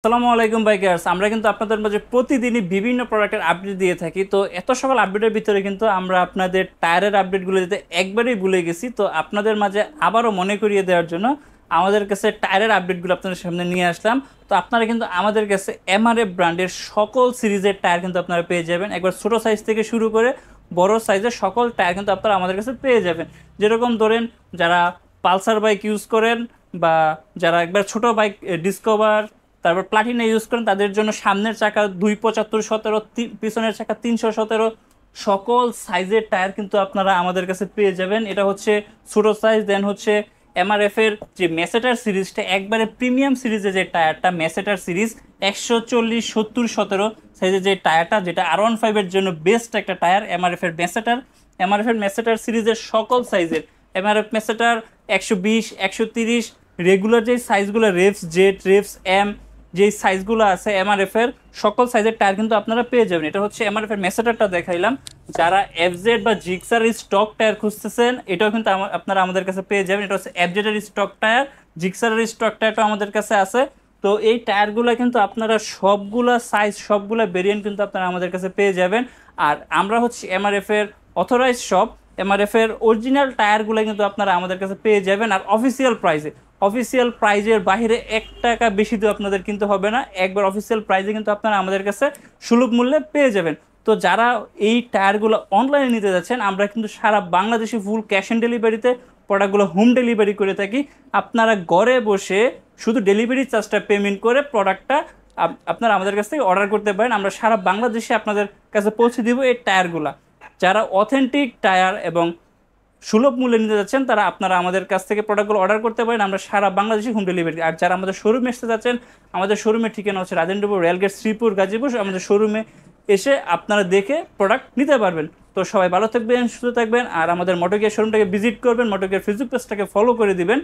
আসসালামু আলাইকুম বাইকার্স। আমরা কিন্তু আপনাদের মাঝে প্রতিদিনই বিভিন্ন প্রোডাক্টের আপডেট দিয়ে থাকি। তো এত সকল আপডেটের ভিতরে কিন্তু আমরা আপনাদের টায়ারের আপডেটগুলো দিতে একবারেই ভুলে গেছি। তো আপনাদের মাঝে আবারও মনে করিয়ে দেওয়ার জন্য আমাদের কাছে টায়ারের আপডেটগুলো আপনাদের সামনে নিয়ে আসলাম। তো আপনারা কিন্তু আমাদের কাছে এমআরএফ ব্র্যান্ডের সকল সিরিজের টায়ার কিন্তু আপনারা পেয়ে যাবেন। একবার ছোটো সাইজ থেকে শুরু করে বড় সাইজের সকল টায়ার কিন্তু আপনারা আমাদের কাছে পেয়ে যাবেন। যেরকম ধরেন যারা পালসার বাইক ইউজ করেন বা যারা একবার ছোট বাইক ডিসকভার তারপর প্লাটিনা ইউজ করেন তাদের জন্য সামনের চাকা 275/17, পিছনের চাকা 317 সকল সাইজের টায়ার কিন্তু আপনারা আমাদের কাছে পেয়ে যাবেন। এটা হচ্ছে ছোটো সাইজ। দেন হচ্ছে এমআরএফ এর যে মেসেটার সিরিজটা একবারে প্রিমিয়াম সিরিজের যে টায়ারটা মেসেটার সিরিজ 140/70/17 সাইজের যে টায়ারটা, যেটা R15 এর জন্য বেস্ট একটা টায়ার এমআরএফ এর মেসেটার। এমআরএফ এর মেসেটার সিরিজের সকল সাইজের এমআরএফ মেসেটার 120, 130 রেগুলার যে সাইজগুলো রেফস জেড, রেফস এম, যেই সাইজগুলো আছে এমআরএফ এর সকল সাইজের টায়ার কিন্তু আপনারা পেয়ে যাবেন। এটা হচ্ছে এমআরএফ এর মেসেটারটা দেখাইলাম। যারা এফজেড বা জিক্সার স্টক টায়ার খুঁজতেছেন এটাও কিন্তু আপনারা আমাদের কাছে পেয়ে যাবেন। এটা হচ্ছে এফজেড এর স্টক টায়ার, জিক্সার এর স্টক টায়ারটাও আমাদের কাছে আছে। তো এই টায়ারগুলো কিন্তু আপনারা সবগুলা সাইজ সবগুলা ভেরিয়েন্ট কিন্তু আপনারা আমাদের কাছে পেয়ে যাবেন। আর আমরা হচ্ছে এমআরএফ এর অথরাইজ শপ। এমআরএফ এর অরিজিনাল টায়ারগুলো কিন্তু আপনারা আমাদের কাছে পেয়ে যাবেন আর অফিসিয়াল প্রাইজের বাইরে 1 টাকা বেশি তো আপনাদের কিনতে হবে না। একবার অফিসিয়াল প্রাইজে কিন্তু আপনারা আমাদের কাছে সুলভ মূল্যে পেয়ে যাবেন। তো যারা এই টায়ারগুলো অনলাইনে নিতে যাচ্ছেন, আমরা কিন্তু সারা বাংলাদেশে ফুল ক্যাশ অন ডেলিভারিতে প্রোডাক্টগুলো হোম ডেলিভারি করে থাকি। আপনারা ঘরে বসে শুধু ডেলিভারি চার্জটা পেমেন্ট করে প্রোডাক্টটা আপনারা আমাদের কাছ থেকে অর্ডার করতে পারেন। আমরা সারা বাংলাদেশে আপনাদের কাছে পৌঁছে দিব এই টায়ারগুলা। যারা অথেন্টিক টায়ার এবং সুলভ মূল্যে নিতে যাচ্ছেন তারা আপনারা আমাদের কাছ থেকে প্রোডাক্টগুলো অর্ডার করতে পারেন। আমরা সারা বাংলাদেশে হোম ডেলিভারি। আর যারা আমাদের শোরুমে আসতে যাচ্ছেন, আমাদের শোরুমের ঠিকানা হচ্ছে রাজেন্দ্রপুর রেলগেট, শ্রীপুর, গাজীপুর। আমাদের শোরুমে এসে আপনারা দেখে প্রোডাক্ট নিতে পারবেন। তো সবাই ভালো থাকবেন, সুস্থ থাকবেন আর আমাদের মোটরগিয়ার শোরুমটাকে ভিজিট করবেন, মোটরগিয়ার ফেসবুক পেজটাকে ফলো করে দিবেন।